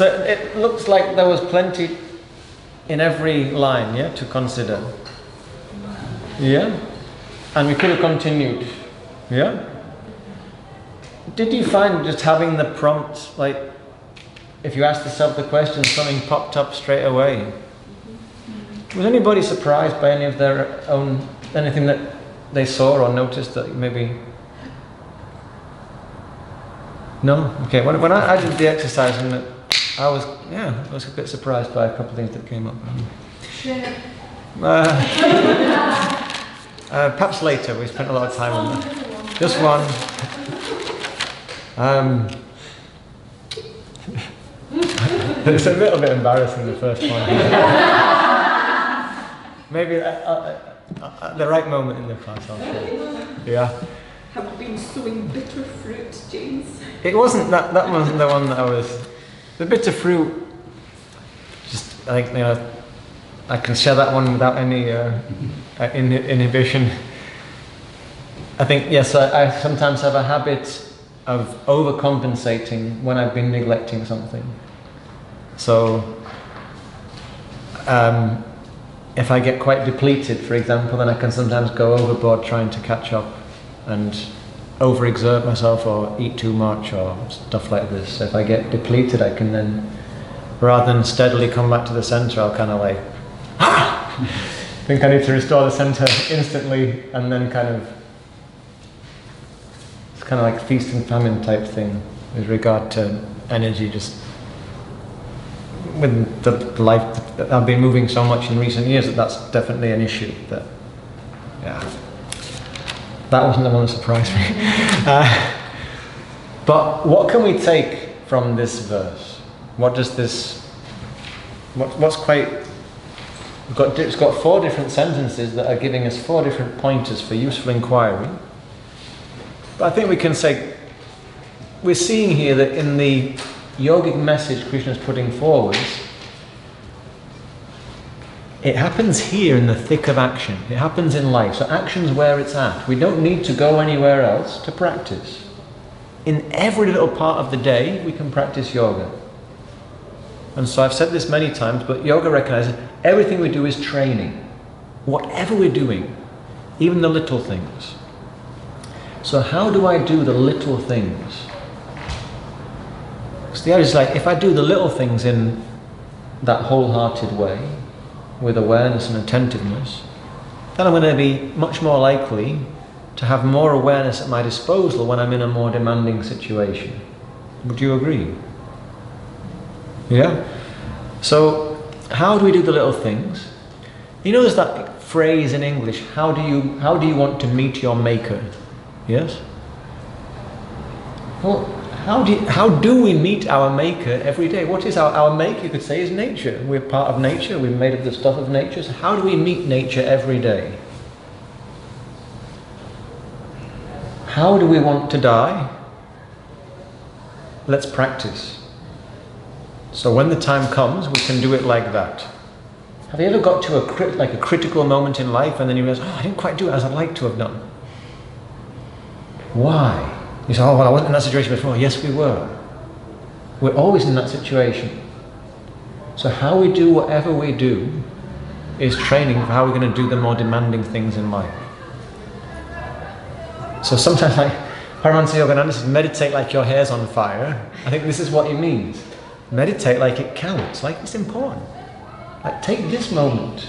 So it looks like there was plenty in every line, yeah, to consider. Yeah? And we could have continued. Yeah? Did you find just having the prompt, like, if you asked yourself the question, something popped up straight away? Was anybody surprised by any of their own, anything that they saw or noticed that maybe... No? Okay, when I did the exercise, and I was a bit surprised by a couple of things that came up. Share. Perhaps later, we spent a lot of time on that. Just one. It's a little bit embarrassing, the first one. Maybe at the right moment in the class, I'll share. Yeah. Have been sowing bitter fruit, James. It wasn't that wasn't the one that I was. The bitter fruit. Just I think I can share that one without any inhibition. I think yes, I sometimes have a habit of overcompensating when I've been neglecting something. So if I get quite depleted, for example, then I can sometimes go overboard trying to catch up and overexert myself or eat too much or stuff like this. So if I get depleted, I can then, rather than steadily come back to the center, I'll kind of like, think I need to restore the center instantly, and then kind of, it's kind of like feast and famine type thing with regard to energy. Just with the life that I've been moving so much in recent years, that's definitely an issue. That, yeah. That wasn't the one that surprised me. But what can we take from this verse? What does this... What's quite... It's got 4 different sentences that are giving us 4 different pointers for useful inquiry. But I think we can say... We're seeing here that in the yogic message Kṛṣṇa is putting forward, it happens here in the thick of action. It happens in life. So action's where it's at. We don't need to go anywhere else to practice. In every little part of the day, we can practice yoga. And so I've said this many times, but yoga recognizes everything we do is training. Whatever we're doing, even the little things. So how do I do the little things? So the idea is like, if I do the little things in that wholehearted way, with awareness and attentiveness, then I'm going to be much more likely to have more awareness at my disposal when I'm in a more demanding situation. Would you agree? Yeah? So, how do we do the little things? You know there's that phrase in English, how do you want to meet your maker? Yes? Well, how do we meet our maker every day? What is our maker, you could say, is nature. We're part of nature, we're made of the stuff of nature. So how do we meet nature every day? How do we want to die? Let's practice. So when the time comes, we can do it like that. Have you ever got to a critical moment in life and then you realize, oh, I didn't quite do it as I'd like to have done? Why? You say, oh, well, I wasn't in that situation before. Yes, we were. We're always in that situation. So how we do whatever we do is training for how we're going to do the more demanding things in life. So sometimes, like Paramahansa Yogananda says, meditate like your hair's on fire. I think this is what he means. Meditate like it counts, like it's important. Like, take this moment.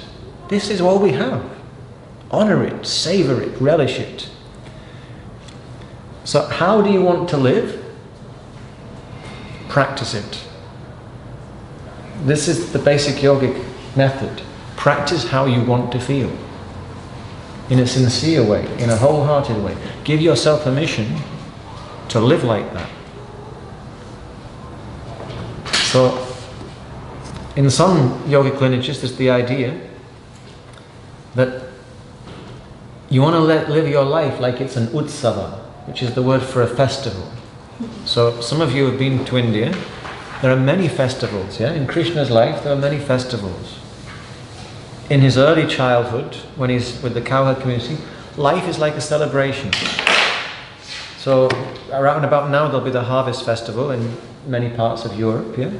This is all we have. Honor it, savor it, relish it. So how do you want to live? Practice it. This is the basic yogic method. Practice how you want to feel. In a sincere way, in a wholehearted way. Give yourself permission to live like that. So, in some yogic lineages, there's the idea that you want to live your life like it's an utsava, which is the word for a festival. So some of you have been to India. There are many festivals, yeah? In Kṛṣṇa's life, there are many festivals. In his early childhood, when he's with the cowherd community, life is like a celebration. So around about now, there'll be the harvest festival in many parts of Europe, yeah?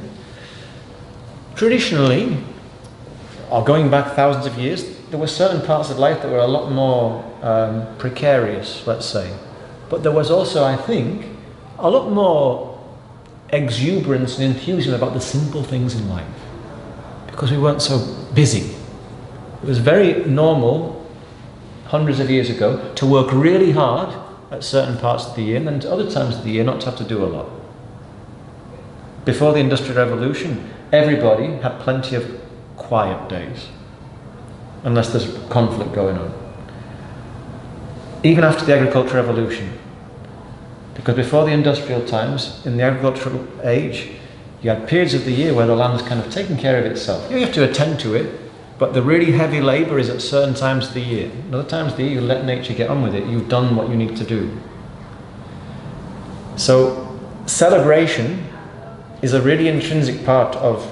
traditionally, or going back thousands of years, there were certain parts of life that were a lot more precarious, let's say. But there was also, I think, a lot more exuberance and enthusiasm about the simple things in life, because we weren't so busy. It was very normal, hundreds of years ago, to work really hard at certain parts of the year, and then other times of the year not to have to do a lot. Before the Industrial Revolution, everybody had plenty of quiet days, unless there's conflict going on. Even after the Agricultural Revolution, because before the industrial times, in the agricultural age, you had periods of the year where the land's kind of taking care of itself. You have to attend to it, but the really heavy labour is at certain times of the year. And other times of the year, you let nature get on with it. You've done what you need to do. So, celebration is a really intrinsic part of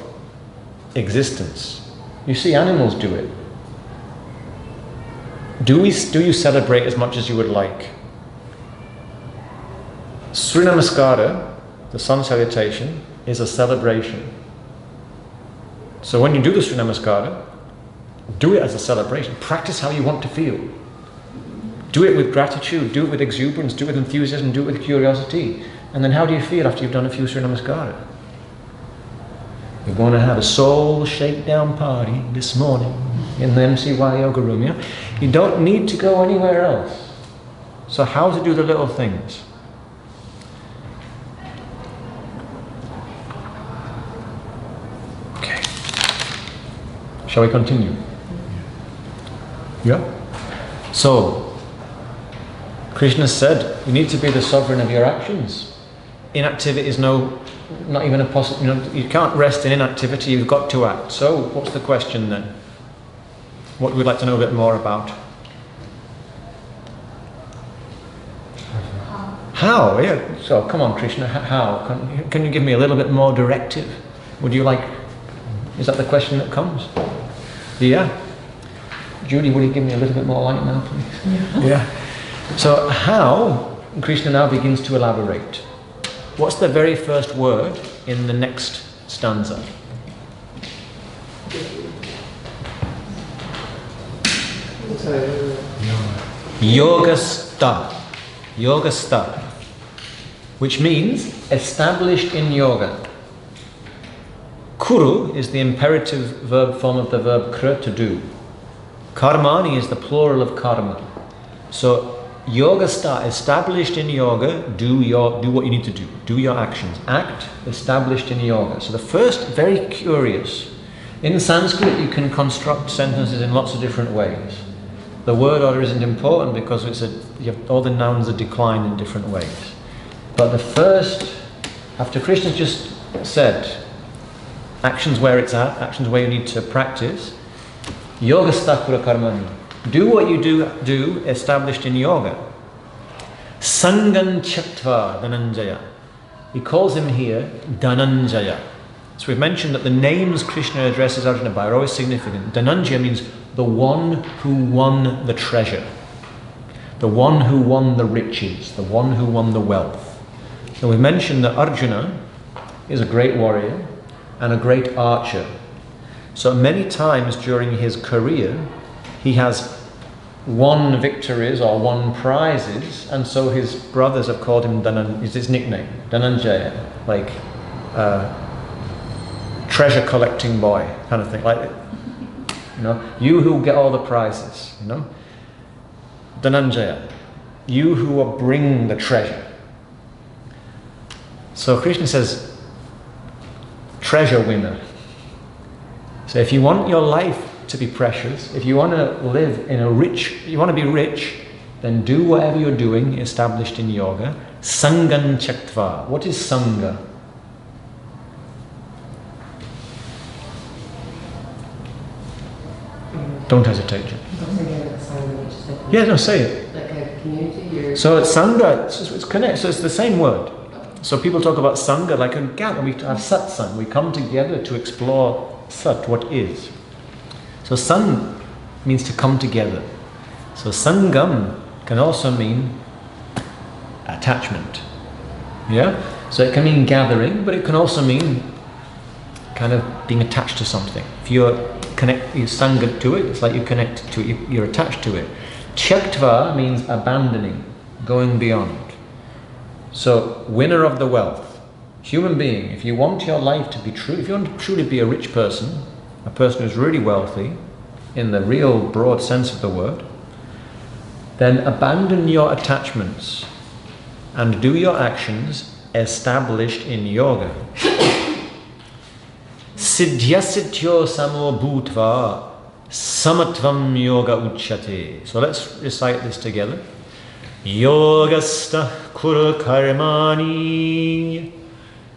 existence. You see animals do it. Do you celebrate as much as you would like? Surya Namaskara, the sun salutation, is a celebration. So when you do the Surya Namaskara, do it as a celebration. Practice how you want to feel. Do it with gratitude, do it with exuberance, do it with enthusiasm, do it with curiosity. And then how do you feel after you've done a few Surya Namaskara? You're going to have a soul shakedown party this morning in the MCY yoga room, yeah? You don't need to go anywhere else. So how to do the little things? Okay. Shall we continue? Yeah? So, Krishna said, you need to be the sovereign of your actions. Inactivity is not even a possible, you can't rest in inactivity, you've got to act. So, what's the question then? What we'd like to know a bit more about? How? Yeah. So, come on, Krishna, how? Can you give me a little bit more directive? Would you like, is that the question that comes? Yeah. Judy, will you give me a little bit more light now, please? Yeah. So, how? Krishna now begins to elaborate. What's the very first word in the next stanza? Yogastha. Yogastha. Which means established in yoga. Kuru is the imperative verb form of the verb kr, to do. Karmani is the plural of karma. So, Yogastha, established in yoga, do what you need to do. Do your actions. Act, established in yoga. So the first, very curious. In Sanskrit, you can construct sentences in lots of different ways. The word order isn't important because all the nouns are declined in different ways. But the first, after Krishna just said, actions where it's at, actions where you need to practice, Yogastha kura karmani. Do what you do established in yoga. Sangan Chaktva Dhananjaya. He calls him here Dhananjaya. So we've mentioned that the names Krishna addresses Arjuna by are always significant. Dhananjaya means the one who won the treasure, the one who won the riches, the one who won the wealth. So we've mentioned that Arjuna is a great warrior and a great archer. So many times during his career, he has won victories or won prizes, and so his brothers have called him is his nickname, Dhananjaya, like treasure collecting boy kind of thing, like, you who get all the prizes, Dhananjaya, you who will bring the treasure. So Krishna says, treasure winner. So if you want your life to be precious, if you want to live in you want to be rich, then do whatever you're doing established in yoga. Sangan Chaktva. What is Sangha? Don't hesitate. Yeah, no, say it. Like a community? So it's Sangha, it's connect, so it's the same word. So people talk about Sangha like a gather, we have satsang, we come together to explore Sat, what is. So Sang means to come together. So Sangam can also mean attachment. Yeah? So it can mean gathering, but it can also mean kind of being attached to something. If you sanga to it, it's like you connect to it, you're attached to it. Tyaktva means abandoning, going beyond. So, winner of the wealth, human being, if you want your life to be true, if you want to truly be a rich person, a person who's really wealthy, in the real broad sense of the word, then abandon your attachments and do your actions established in yoga. Siddhya siddhyo samo bhutva samatvam yoga uchyate. So let's recite this together. Yogastha kuru karmani,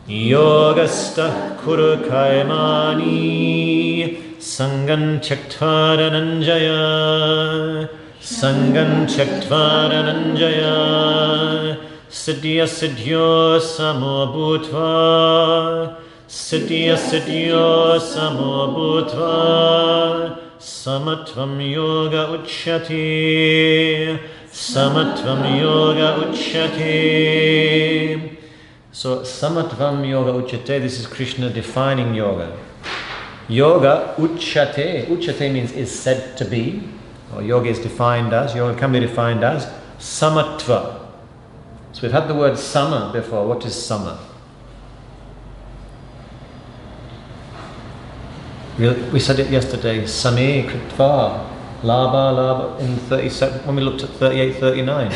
yogastha kuru karmani, sangam tyaktva dhananjaya, sangam tyaktva dhananjaya, siddhya siddhyo samo bhutva, siddhya siddhyo samo bhutva, samatvam yoga uchyate, samatvam yoga uchyate. So samatvam yoga uchyate, this is Krishna defining yoga. Yoga uchyate, uchyate means is said to be, or yoga is defined as, yoga can be defined as samatva. So we've had the word sama before. What is sama? We said it yesterday, same kritva, labha, in 37, when we looked at 38, 39.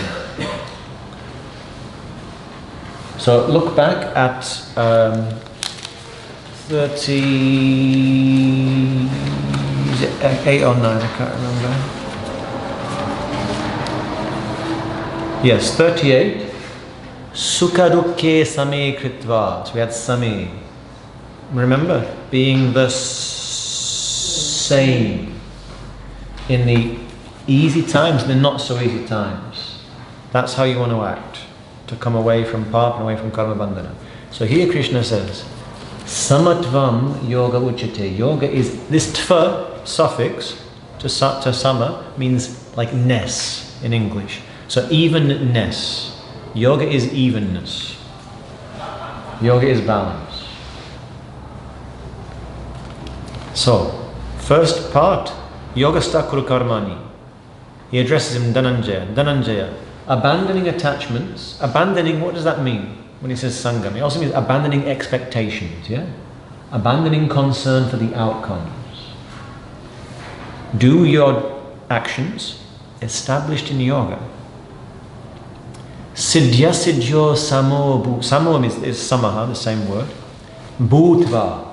So look back at 38 or 9, I can't remember. Yes, 38. Sukha dukkhe same kritva. So we had same. Remember, being the same in the easy times and the not so easy times. That's how you want to act, to come away from papa and away from karma bandhana. So here Krishna says, samatvam yoga uchyate. Yoga is, this tva suffix to sama means like ness in English. So evenness. Yoga is evenness. Yoga is balance. So, first part, yogastha kuru karmani. He addresses him Dhananjaya. Dhananjaya, abandoning attachments. Abandoning, what does that mean when he says sangam? It also means abandoning expectations, yeah? Abandoning concern for the outcomes. Do your actions established in yoga. Siddhya siddhyo samo bhu. Samo is samaha, the same word. Bhutva.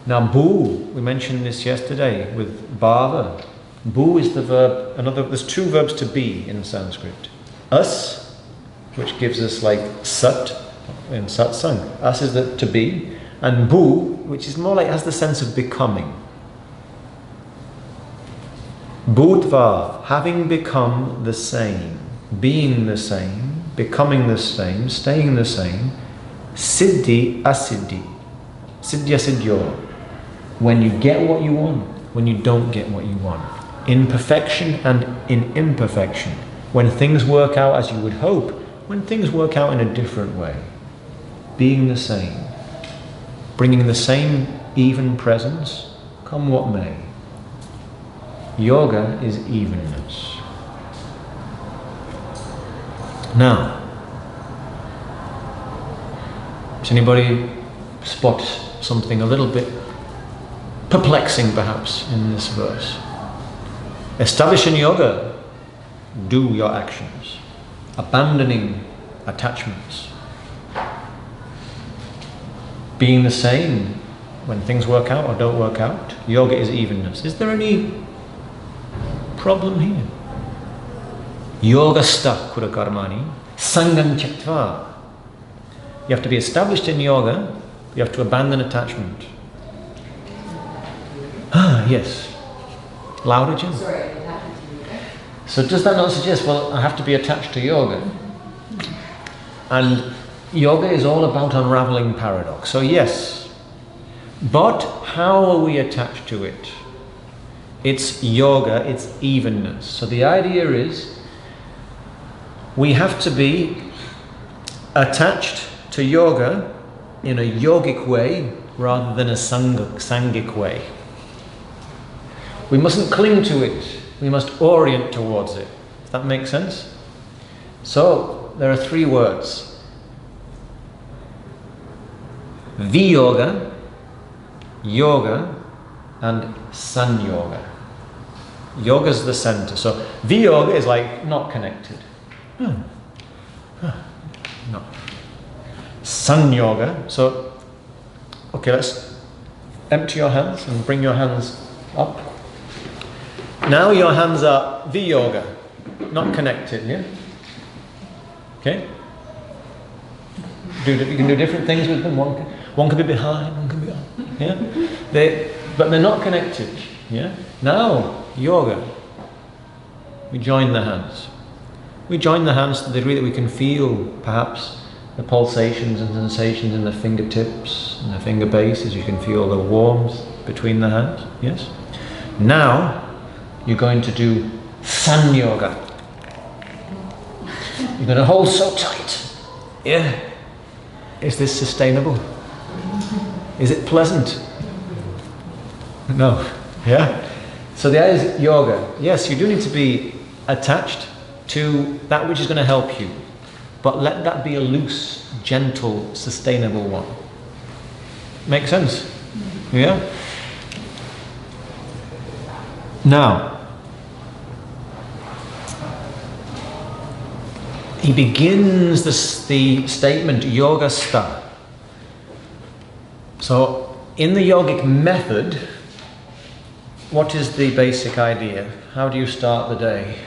Now, bhu, we mentioned this yesterday with bhava. Bhu is the verb, there's two verbs to be in Sanskrit. Us, which gives us like sat in satsang. Us is the to be. And bhu, which is more like, has the sense of becoming. Bhutva, having become the same, being the same, becoming the same, staying the same. Siddhi asiddhi. Siddhya siddhyo. When you get what you want, when you don't get what you want. In perfection and in imperfection. When things work out as you would hope, when things work out in a different way. Being the same. Bringing the same even presence, come what may. Yoga is evenness. Now, does anybody spot something a little bit perplexing perhaps in this verse? Establish in yoga, do your actions, abandoning attachments, being the same when things work out or don't work out. Yoga is evenness. Is there any problem here? Yogastha kuru karmani, sangam tyaktva. You have to be established in yoga, you have to abandon attachment. Ah, yes. Louder, Jim? Sorry, it happened to me. So does that not suggest, well, I have to be attached to yoga? And yoga is all about unraveling paradox. So yes, but how are we attached to it? It's yoga, it's evenness. So the idea is, we have to be attached to yoga in a yogic way rather than a sangic way. We mustn't cling to it. We must orient towards it. Does that make sense? So, there are 3 words. Viyoga, yoga, and sanyoga. Yoga is the center. So, viyoga is like not connected. No. Sanyoga. So, okay, let's empty your hands and bring your hands up. Now your hands are viyoga, not connected, yeah? Okay? You can do different things with them. One can be behind, one can be up. Yeah? But they're not connected. Yeah? Now, yoga. We join the hands. We join the hands to the degree that we can feel, perhaps, the pulsations and sensations in the fingertips and the finger bases. You can feel the warmth between the hands. Yes? Now, you're going to do sanyoga. You're going to hold so tight. Yeah. Is this sustainable? Is it pleasant? No. Yeah? So the idea is yoga. Yes, you do need to be attached to that which is going to help you. But let that be a loose, gentle, sustainable one. Make sense? Yeah? Now, he begins the statement yoga sta. So, in the yogic method, what is the basic idea? How do you start the day?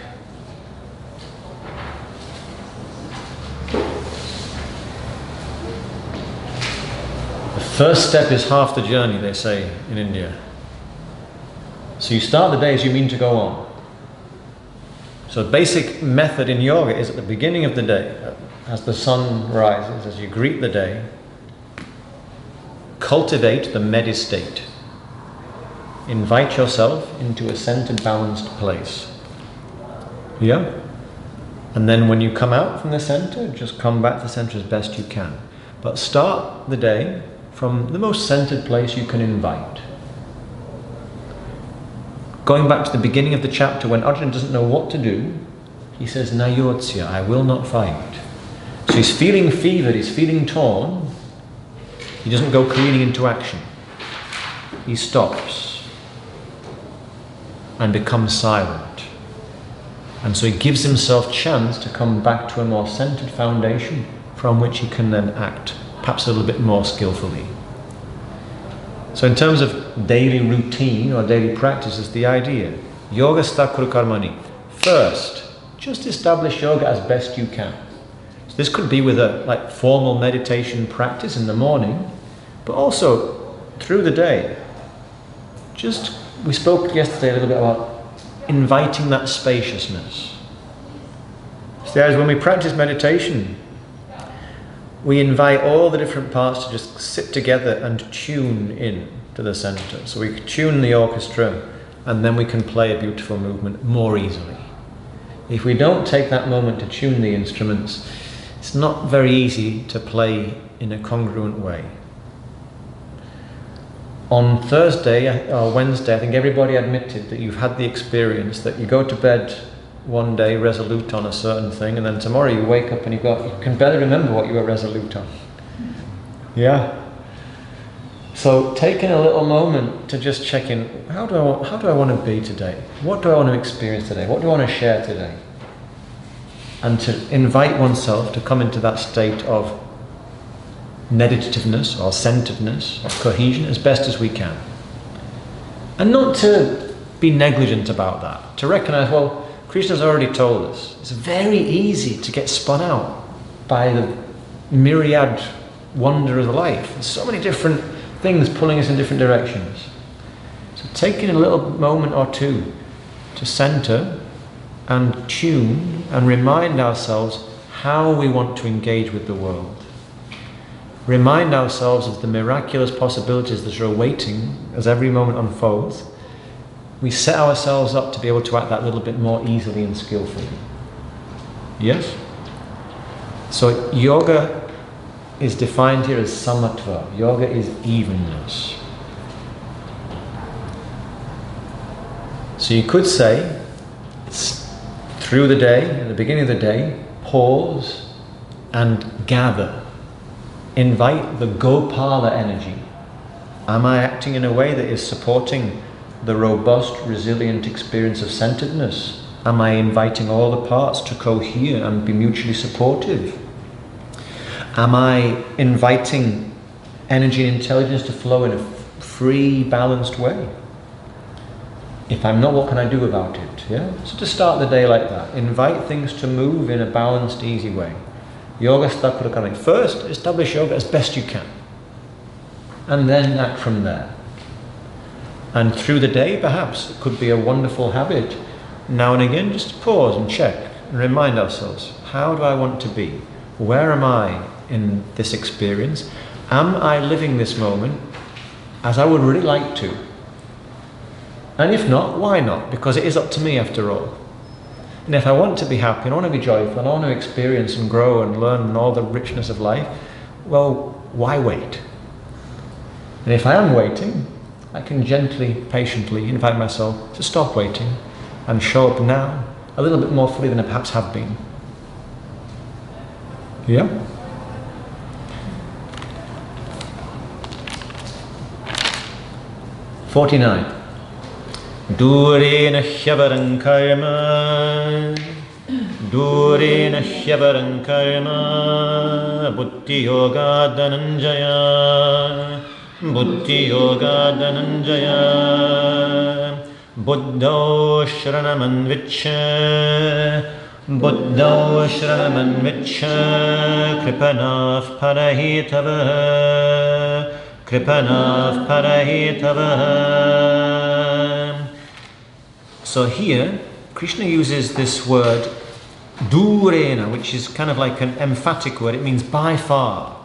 The first step is half the journey, they say in India. So you start the day as you mean to go on. So the basic method in yoga is at the beginning of the day, as the sun rises, as you greet the day, cultivate the medistate. Invite yourself into a centered, balanced place. Yeah? And then when you come out from the center, just come back to the center as best you can. But start the day from the most centered place you can invite. Going back to the beginning of the chapter, when Arjuna doesn't know what to do, he says, Nayotsya, I will not fight. So he's feeling fevered, he's feeling torn. He doesn't go careening into action. He stops and becomes silent. And so he gives himself chance to come back to a more centered foundation from which he can then act, perhaps a little bit more skillfully. So in terms of daily routine or daily practices, the idea, yoga sta kuru karmani. First, just establish yoga as best you can. So this could be with a formal meditation practice in the morning, but also through the day. We spoke yesterday a little bit about inviting that spaciousness. So the idea is when we practice meditation, we invite all the different parts to just sit together and tune in to the center. So we tune the orchestra and then we can play a beautiful movement more easily. If we don't take that moment to tune the instruments, it's not very easy to play in a congruent way. On Thursday or Wednesday, I think everybody admitted that you've had the experience that you go to bed one day resolute on a certain thing, and then tomorrow you wake up and you can barely remember what you were resolute on. Yeah. So taking a little moment to just check in, how do I want to be today? What do I want to experience today? What do I want to share today? And to invite oneself to come into that state of meditativeness or centeredness, of cohesion as best as we can. And not to be negligent about that, to recognize, well, Krishna's already told us, it's very easy to get spun out by the myriad wonder of life. There's so many different things pulling us in different directions. So taking a little moment or two to center and tune and remind ourselves how we want to engage with the world. Remind ourselves of the miraculous possibilities that are awaiting as every moment unfolds. We set ourselves up to be able to act that little bit more easily and skillfully. Yes? So yoga is defined here as samatva. Yoga is evenness. So you could say, it's through the day, at the beginning of the day, pause and gather. Invite the Gopala energy. Am I acting in a way that is supporting the robust, resilient experience of centeredness? Am I inviting all the parts to cohere and be mutually supportive? Am I inviting energy and intelligence to flow in a free, balanced way? If I'm not, what can I do about it? Yeah? So to start the day like that, invite things to move in a balanced, easy way. Yoga Stakurakanik. First, establish yoga as best you can. And then act from there. And through the day, perhaps, it could be a wonderful habit. Now and again, just pause and check and remind ourselves, how do I want to be? Where am I in this experience? Am I living this moment as I would really like to? And if not, why not? Because it is up to me after all. And if I want to be happy, and I want to be joyful, and I want to experience and grow and learn all the richness of life, well, why wait? And if I am waiting, I can gently, patiently invite myself to stop waiting and show up now a little bit more fully than I perhaps have been. Yeah? "49. Durena hyavarang karma, durena hyavarang karma, buddhi yoga dhananjaya, buddhi yoga dhananjaya, buddho shranamannviccha, buddho shranamannviccha, kripanav parahitava, kripanav parahitava." So here, Krishna uses this word durena, which is kind of like an emphatic word. It means by far.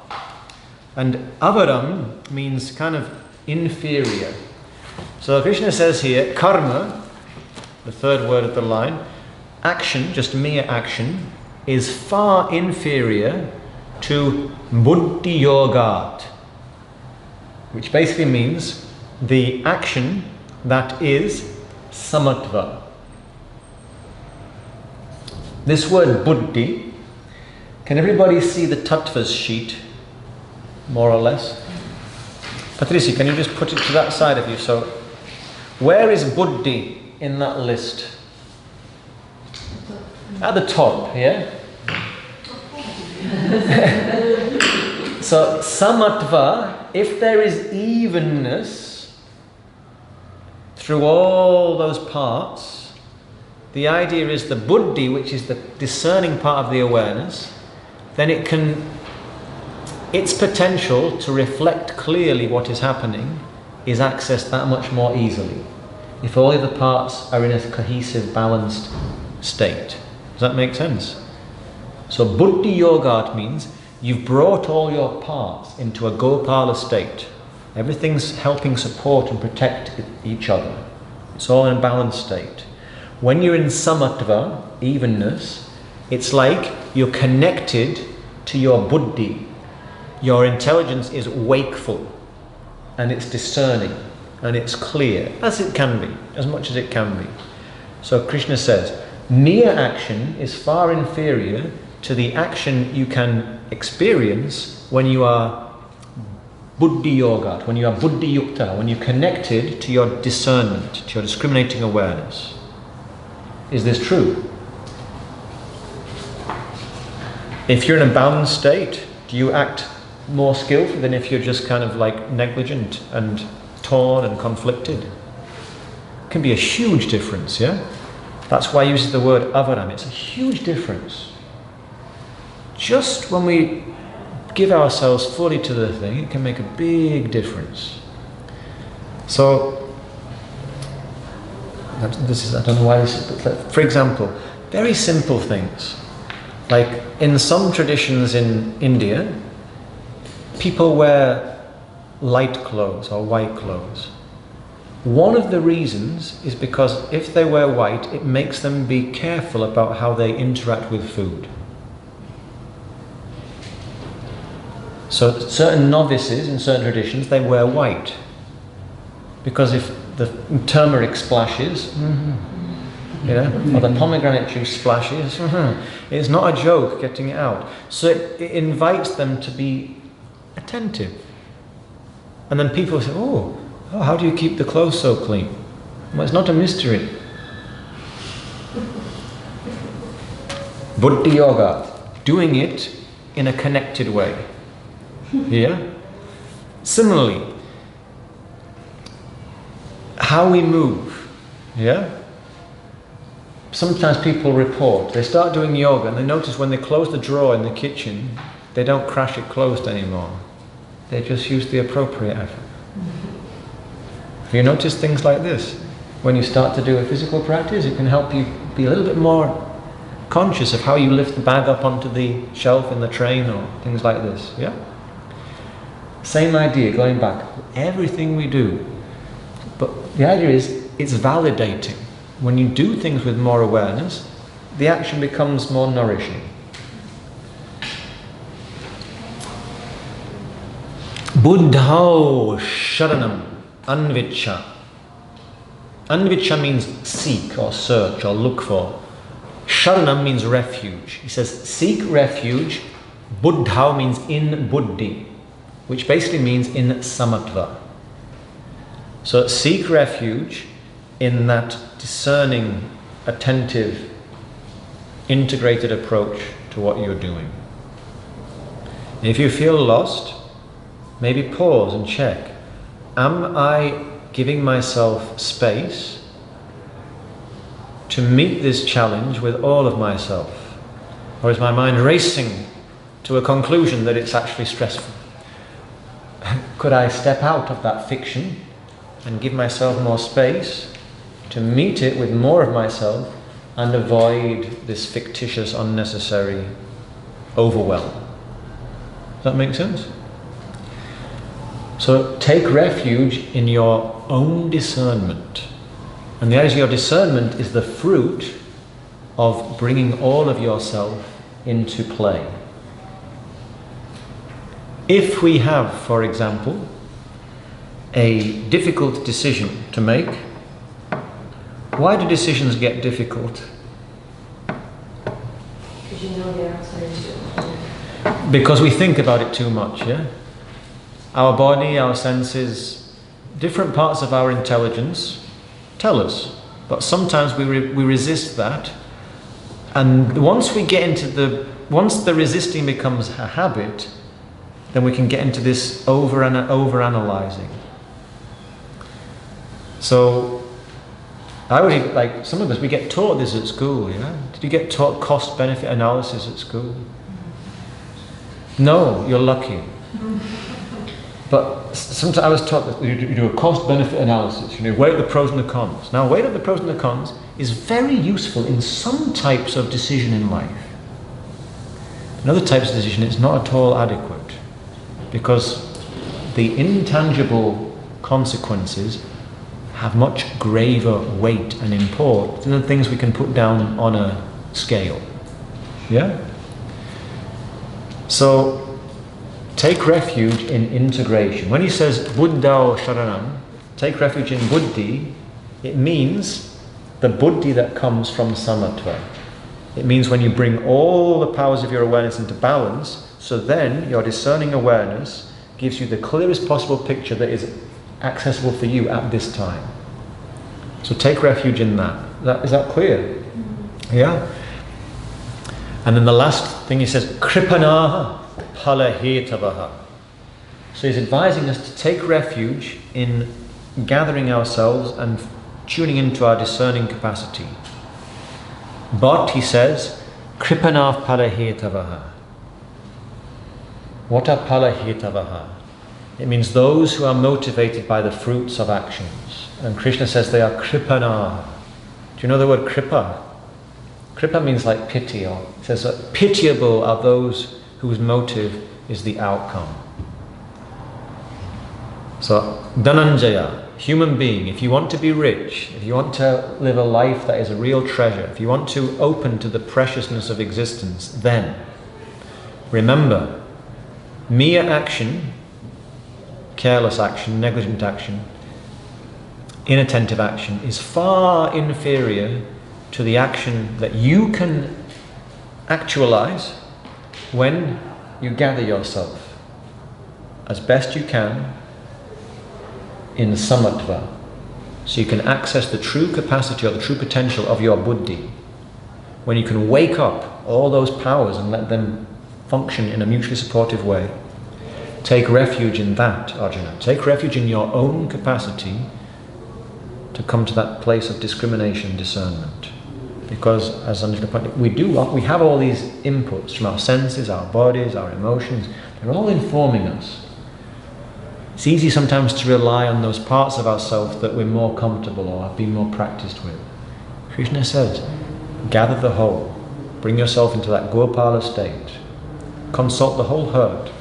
And avaram means kind of inferior. So Krishna says here, karma, the third word of the line, action, just mere action, is far inferior to buddhi yogat, which basically means the action that is samatva. This word buddhi, can everybody see the tattvas sheet, more or less? Patricia, can you just put it to that side of you? So, where is buddhi in that list? At the top, yeah? So, samatva, if there is evenness through all those parts, the idea is the buddhi, which is the discerning part of the awareness, then its potential to reflect clearly what is happening is accessed that much more easily if all the other parts are in a cohesive, balanced state. Does that make sense? So buddhi yogat means you've brought all your parts into a Gopala state. Everything's helping support and protect each other. It's all in a balanced state. When you're in samatva, evenness, it's like you're connected to your buddhi. Your intelligence is wakeful and it's discerning and it's clear, as it can be, as much as it can be. So Krishna says, mere action is far inferior to the action you can experience when you are buddhi yogat, when you are buddhi yukta, when you're connected to your discernment, to your discriminating awareness. Is this true? If you're in a balanced state, do you act more skillful than if you're just kind of like negligent and torn and conflicted? It can be a huge difference, yeah? That's why he uses the word avaram. It's a huge difference. Just when we give ourselves fully to the thing, it can make a big difference. So, this is, I don't know why this is, but for example, very simple things. Like in some traditions in India, people wear light clothes or white clothes. One of the reasons is because if they wear white, it makes them be careful about how they interact with food. So certain novices in certain traditions, they wear white. Because if the turmeric splashes, you know, or the pomegranate juice splashes, it's not a joke getting it out. So it invites them to be attentive. And then people say, oh, how do you keep the clothes so clean? Well, it's not a mystery. Buddhi yoga, doing it in a connected way. Yeah? Similarly, how we move. Yeah? Sometimes people report, they start doing yoga and they notice when they close the drawer in the kitchen, they don't crash it closed anymore. They just use the appropriate effort. Have you noticed things like this? When you start to do a physical practice, it can help you be a little bit more conscious of how you lift the bag up onto the shelf in the train or things like this. Yeah? Same idea, going back. Everything we do. But the idea is, it's validating. When you do things with more awareness, the action becomes more nourishing. Buddhau sharanam anvicha. Anvicha means seek or search or look for. Sharanam means refuge. He says, seek refuge. Buddhau means in buddhi, which basically means in samatva. So seek refuge in that discerning, attentive, integrated approach to what you're doing. And if you feel lost, maybe pause and check. Am I giving myself space to meet this challenge with all of myself? Or is my mind racing to a conclusion that it's actually stressful? Could I step out of that fiction and give myself more space to meet it with more of myself and avoid this fictitious, unnecessary overwhelm? Does that make sense? So take refuge in your own discernment. And the idea of your discernment is the fruit of bringing all of yourself into play. If we have, for example, a difficult decision to make, why do decisions get difficult? Because you know the answer. Because we think about it too much, yeah? Our body, our senses, different parts of our intelligence tell us. But sometimes we resist that. And once the resisting becomes a habit, then we can get into this over-analyzing. So, I would even, like some of us, we get taught this at school, yeah? Did you get taught cost-benefit analysis at school? No, you're lucky. But sometimes I was taught that you do a cost-benefit analysis, you weigh up the pros and the cons. Now, weighing up the pros and the cons is very useful in some types of decision in life. In other types of decision, it's not at all adequate, because the intangible consequences have much graver weight and import than the things we can put down on a scale. Yeah? So, take refuge in integration. When he says Buddhau Sharanam, take refuge in buddhi, it means the buddhi that comes from samatva. It means when you bring all the powers of your awareness into balance, so then your discerning awareness gives you the clearest possible picture that is accessible for you at this time. So take refuge in that. Is that clear? Mm-hmm. Yeah? And then the last thing he says, Kṛṣṇa palahetavaha. So he's advising us to take refuge in gathering ourselves and tuning into our discerning capacity. But, he says, Kṛṣṇa palahetavaha. What are palahetavaha? It means those who are motivated by the fruits of actions. And Krishna says they are Kṛṣṇa. Do you know the word kripa? Kripa means like pity, or it says that pitiable are those whose motive is the outcome. So, Dhananjaya, human being, if you want to be rich, if you want to live a life that is a real treasure, if you want to open to the preciousness of existence, then remember mere action, careless action, negligent action, inattentive action is far inferior to the action that you can actualize when you gather yourself as best you can in samatva, so you can access the true capacity or the true potential of your buddhi, when you can wake up all those powers and let them function in a mutually supportive way. Take refuge in that, Arjuna. Take refuge in your own capacity to come to that place of discrimination, discernment. Because, as Anjali pointed out, we have all these inputs from our senses, our bodies, our emotions. They're all informing us. It's easy sometimes to rely on those parts of ourselves that we're more comfortable or have been more practiced with. Krishna says, gather the whole. Bring yourself into that Gopala state. Consult the whole herd.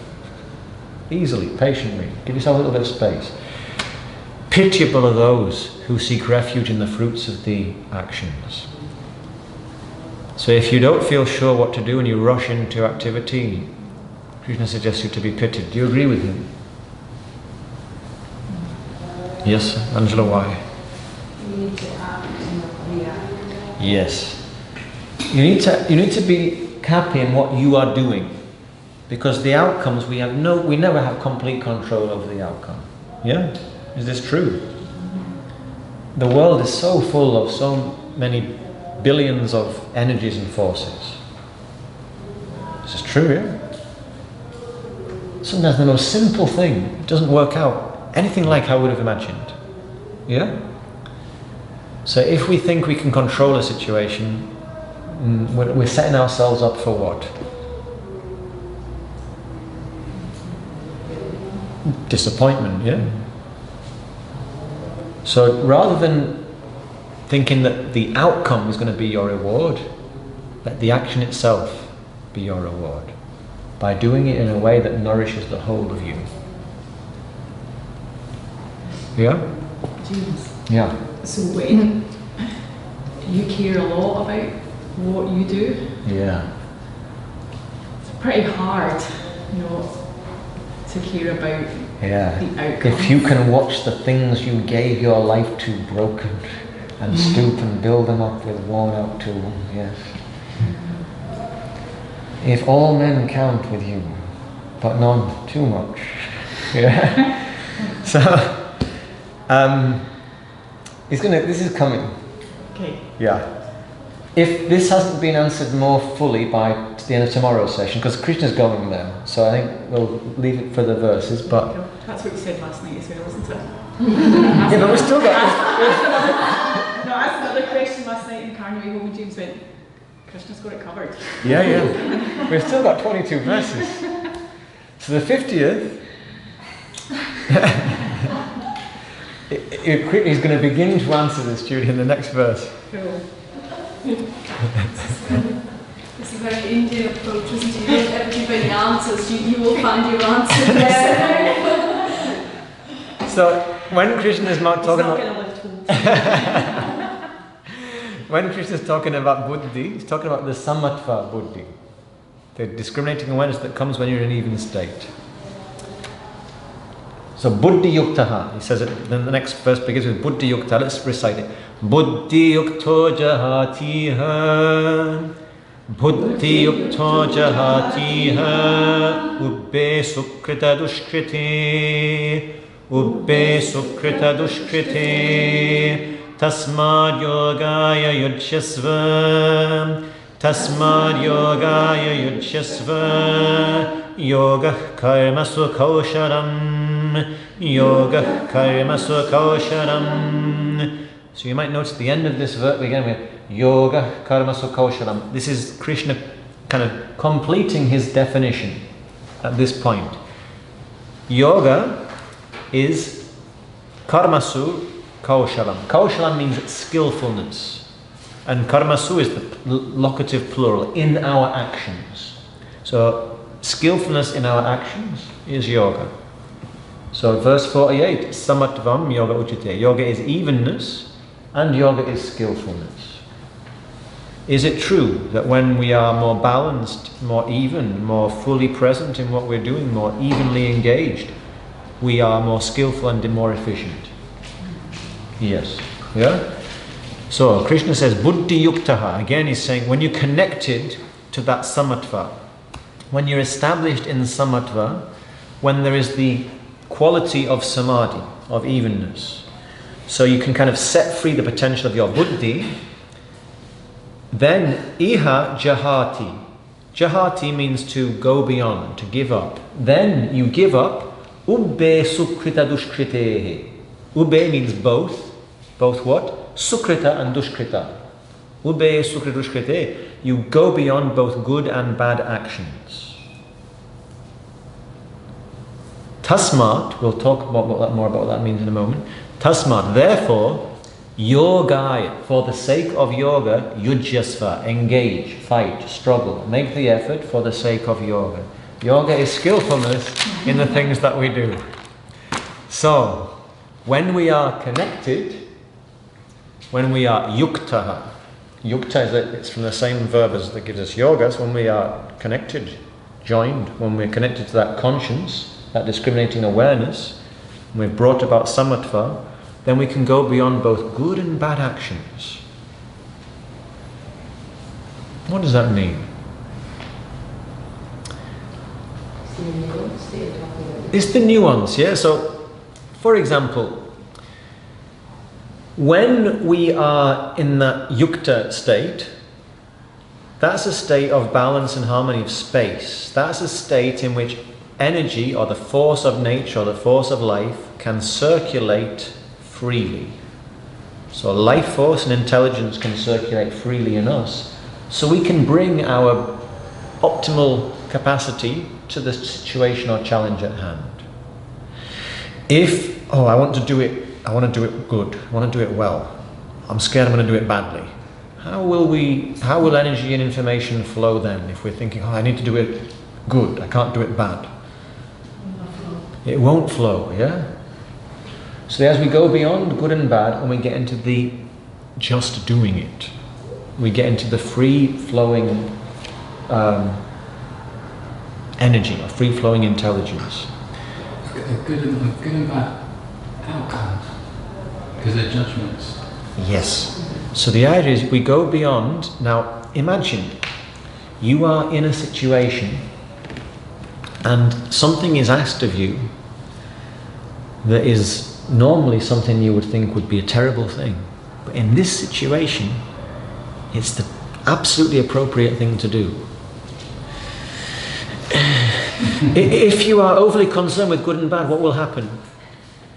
Easily, patiently. Give yourself a little bit of space. Pitiable are those who seek refuge in the fruits of the actions. So if you don't feel sure what to do and you rush into activity, Krishna suggests you to be pitied. Do you agree with him? Yes, Angela, why? You need to act and not react. Yes. You need to be happy in what you are doing, because the outcomes we never have complete control over the outcome. Yeah? Is this true? The world is so full of so many billions of energies and forces. This is true, yeah? Sometimes the most simple thing doesn't work out anything like I would have imagined. Yeah? So if we think we can control a situation, we're setting ourselves up for what? Disappointment, yeah? So rather than thinking that the outcome is going to be your reward, let the action itself be your reward, by doing it in a way that nourishes the whole of you. Yeah? James. Yeah. So when you care a lot about what you do, Yeah. it's pretty hard, to care about the outcome. If you can watch the things you gave your life to broken and stoop and build them up with worn out tools, yes. If all men count with you, but none too much. Yeah. So this is coming. Okay. Yeah. If this hasn't been answered more fully by the end of tomorrow's session, because Krishna's going there, so I think we'll leave it for the verses, but... That's what you said last night as well, wasn't it? Yeah, but we've still got... No, I asked another question last night in Carnival home and James went, Krishna's got it covered. Yeah. We've still got 22 verses. So the 50th... he's going to begin to answer this during in the next verse. Cool. It's a very Indian approach, isn't it? You don't ever give any answers, you will find your answers. So when Krishna is talking about... when Krishna is talking about buddhi, he's talking about the samatva buddhi, the discriminating awareness that comes when you're in an even state. So buddhi yuktaha, he says it, then the next verse begins with buddhi yukta. Let's recite it. Buddhi yukto jahatiha, buddhi yukto jahatiha, ubbe sukrita dushkriti, ubbe sukrita dushkriti, tasmad yogaya yudhyasva, tasmad yogaya yudhyasva, yoga karmasu kausharam, yoga karmasu kausharam. So you might notice the end of this verse again with yoga karmasu kausharam. This is Krishna kind of completing his definition at this point. Yoga is karmasu kaushalam. Kaushalam means skillfulness, and karmasu is the locative plural, in our actions. So skillfulness in our actions is yoga. So verse 48, samatvam yoga uchite. Yoga is evenness and yoga is skillfulness. Is it true that when we are more balanced, more even, more fully present in what we're doing, more evenly engaged, we are more skillful and more efficient? Yes. Yeah? So Krishna says, Buddhi yuktaha. Again, he's saying, when you're connected to that samatva, when you're established in samatva, when there is the quality of samadhi, of evenness, so you can kind of set free the potential of your buddhi, then iha jahati. Jahati means to go beyond, to give up. Then you give up ubbe sukrita dushkritehe. Ubbe means both. Both what? Sukrita and dushkrita. Ubbe sukrita dushkritehe. You go beyond both good and bad actions. Tasmat, we'll talk more about what that means in a moment. Tasmat, therefore, yogaya, for the sake of yoga, yujyasva, engage, fight, struggle, make the effort for the sake of yoga. Yoga is skillfulness in the things that we do. So, when we are connected, when we are yuktaha, yukta is it's from the same verb as that gives us yoga, so when we are connected, joined, when we're connected to that conscience, that discriminating awareness, and we've brought about samatva, then we can go beyond both good and bad actions. What does that mean? It's the nuance, yeah? So, for example, when we are in that yukta state, that's a state of balance and harmony of space. That's a state in which energy, or the force of nature, or the force of life, can circulate freely. So life force and intelligence can circulate freely in us, so we can bring our optimal capacity to the situation or challenge at hand. If, I want to do it good, I want to do it well, I'm scared I'm going to do it badly, how will energy and information flow then if we're thinking, I need to do it good, I can't do it bad? It won't flow, yeah? So as we go beyond good and bad, and we get into the just doing it, we get into the free-flowing energy, or free-flowing intelligence. A good and bad outcomes, because they're judgments. Yes. So the idea is we go beyond. Now imagine you are in a situation and something is asked of you that is normally something you would think would be a terrible thing. But in this situation, it's the absolutely appropriate thing to do. If you are overly concerned with good and bad, what will happen?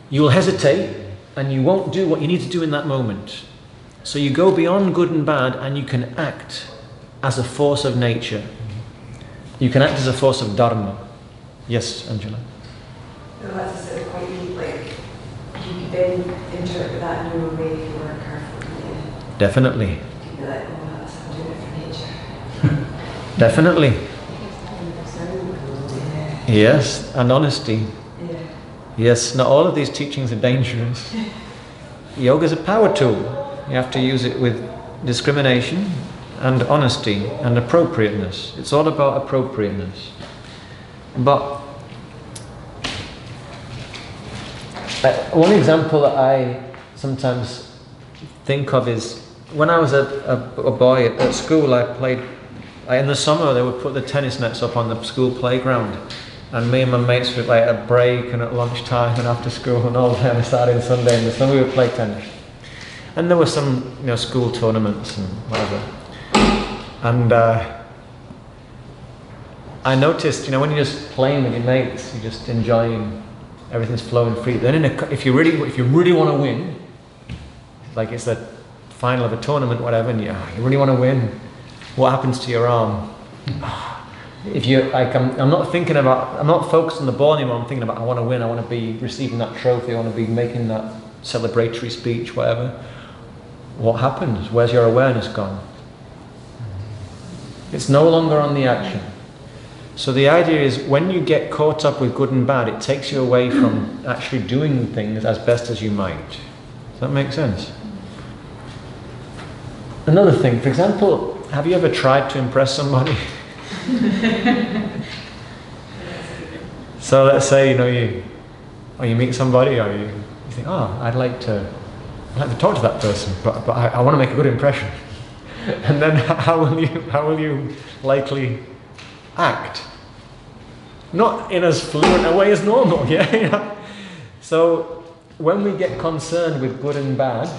You will hesitate and you won't do what you need to do in that moment. So you go beyond good and bad and you can act as a force of nature. You can act as a force of dharma. Yes, Angela? So that's a sort of quite unique, like, you could then interpret that in your own way if you weren't careful. Yeah. Definitely. You could be like, that's I'm doing it for nature. Definitely. Yeah. Yes, and honesty. Yeah. Yes, not all of these teachings are dangerous. Yoga is a power tool. You have to use it with discrimination and honesty and appropriateness. It's all about appropriateness. But one example that I sometimes think of is when I was a boy at school, I played, in the summer they would put the tennis nets up on the school playground, and me and my mates would, like, at break and at lunchtime and after school and all the time, Saturday and Sunday in the summer, we would play tennis. And there were some, school tournaments and whatever. And I noticed, when you're just playing with your mates, you're just enjoying, everything's flowing free. Then if you really want to win, like it's the final of a tournament, whatever, and you really want to win, what happens to your arm? If you I'm not focused on the ball anymore. I'm thinking about, I want to win. I want to be receiving that trophy. I want to be making that celebratory speech, whatever. What happens? Where's your awareness gone? It's no longer on the action. So the idea is, when you get caught up with good and bad, it takes you away from actually doing things as best as you might. Does that make sense? Another thing, for example, have you ever tried to impress somebody? So let's say, you meet somebody, or you think, oh, I'd like to talk to that person, but I want to make a good impression. And then how will you likely act? Not in as fluent a way as normal, yeah? So when we get concerned with good and bad,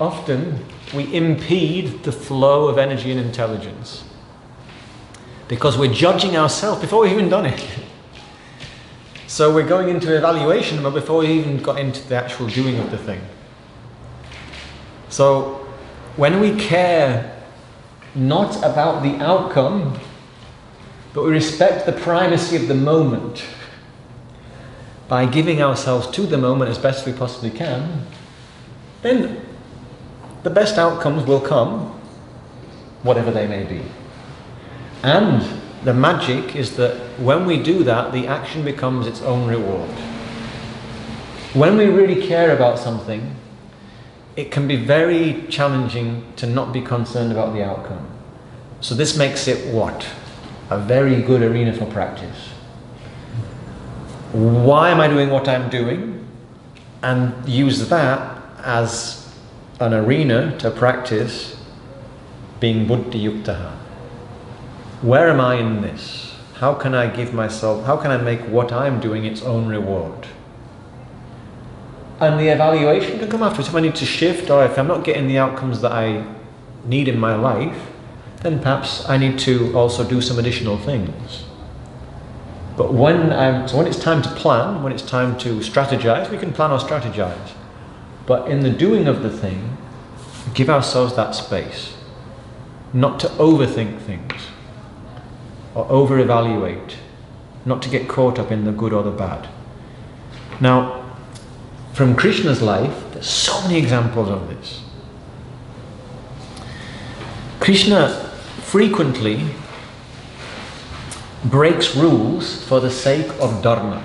often we impede the flow of energy and intelligence. Because we're judging ourselves before we've even done it. So we're going into evaluation mode before we even got into the actual doing of the thing. So when we care not about the outcome, but we respect the primacy of the moment, by giving ourselves to the moment as best we possibly can, then the best outcomes will come, whatever they may be. And the magic is that when we do that, the action becomes its own reward. When we really care about something, it can be very challenging to not be concerned about the outcome. So this makes it what? A very good arena for practice. Why am I doing what I'm doing? And use that as an arena to practice being buddhi yuktaha. Where am I in this? How can I make what I'm doing its own reward? And the evaluation can come afterwards. If I need to shift, or if I'm not getting the outcomes that I need in my life, then perhaps I need to also do some additional things. But when it's time to plan, when it's time to strategize, we can plan or strategize. But in the doing of the thing, give ourselves that space. Not to overthink things, or over-evaluate, not to get caught up in the good or the bad. Now, from Krishna's life, there's so many examples of this. Krishna frequently breaks rules for the sake of dharma.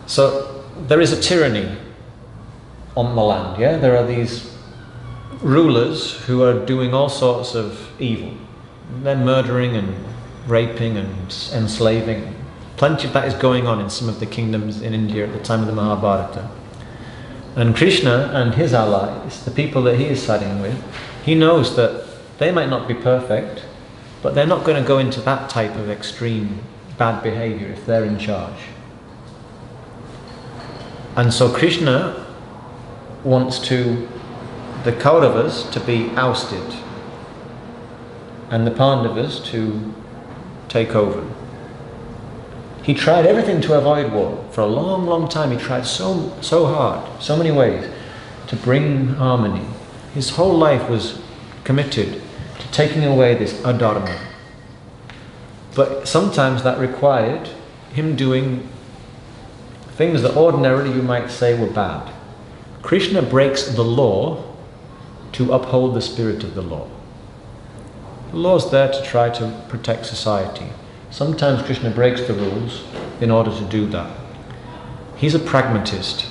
So there is a tyranny on the land, yeah? There are these rulers who are doing all sorts of evil. They're murdering and raping and enslaving. Plenty of that is going on in some of the kingdoms in India at the time of the Mahabharata. And Krishna and his allies, the people that he is siding with, he knows that they might not be perfect, but they're not going to go into that type of extreme bad behavior if they're in charge. And so Krishna wants the Kauravas to be ousted and the Pandavas to take over. He tried everything to avoid war. For a long, long time he tried so hard, so many ways, to bring harmony. His whole life was committed to taking away this adharma. But sometimes that required him doing things that ordinarily you might say were bad. Krishna breaks the law to uphold the spirit of the law. The law is there to try to protect society. Sometimes Krishna breaks the rules in order to do that. He's a pragmatist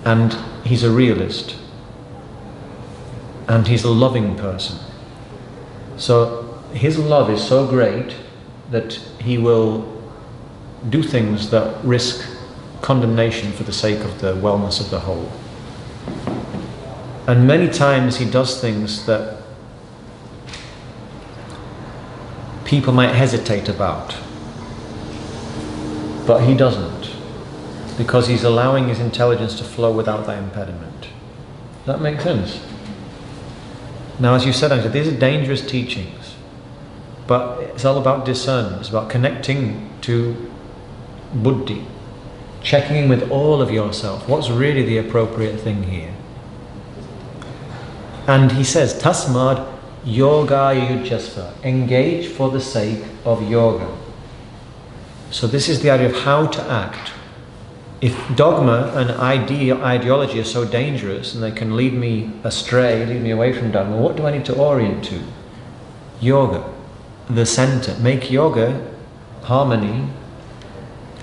and he's a realist and he's a loving person. So his love is so great that he will do things that risk condemnation for the sake of the wellness of the whole. And many times he does things that people might hesitate about, but he doesn't, because he's allowing his intelligence to flow without that impediment. Does that make sense? Now, as you said, Angela, these are dangerous teachings, but it's all about discernment. It's about connecting to buddhi, checking in with all of yourself. What's really the appropriate thing here? And he says, Tasmad yoga yujasva, engage for the sake of yoga. So this is the idea of how to act. If dogma and ideology are so dangerous and they can lead me astray, lead me away from Dharma, what do I need to orient to? Yoga, the center. Make yoga, harmony,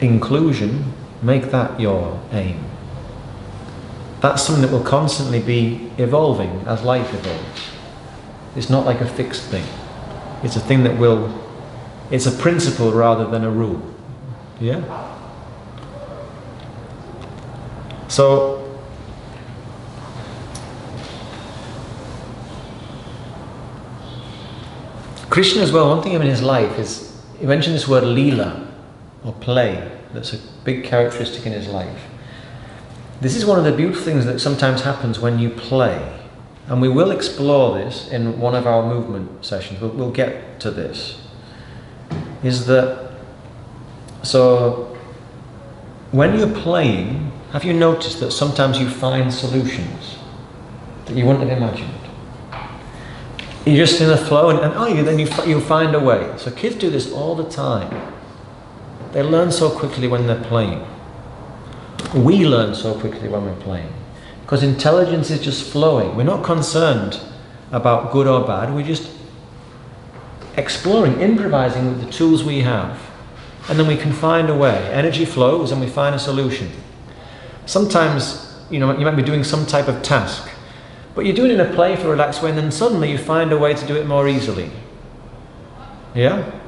inclusion, make that your aim. that's something that will constantly be evolving as life evolves. It's not like a fixed thing. It's a thing that will, it's a principle rather than a rule. Yeah? So, Krishna as well, one thing in his life is, he mentioned this word lila, or play. That's a big characteristic in his life. This is one of the beautiful things that sometimes happens when you play. And we will explore this in one of our movement sessions. We'll get to this. Is that, so when you're playing, have you noticed that sometimes you find solutions that you wouldn't have imagined? You're just in a flow and then you find a way. So kids do this all the time. They learn so quickly when they're playing. We learn so quickly when we're playing. Because intelligence is just flowing. We're not concerned about good or bad. We're just exploring, improvising with the tools we have. And then we can find a way. Energy flows and we find a solution. Sometimes, you might be doing some type of task, but you do it in a playful, relaxed way, and then suddenly you find a way to do it more easily. Yeah?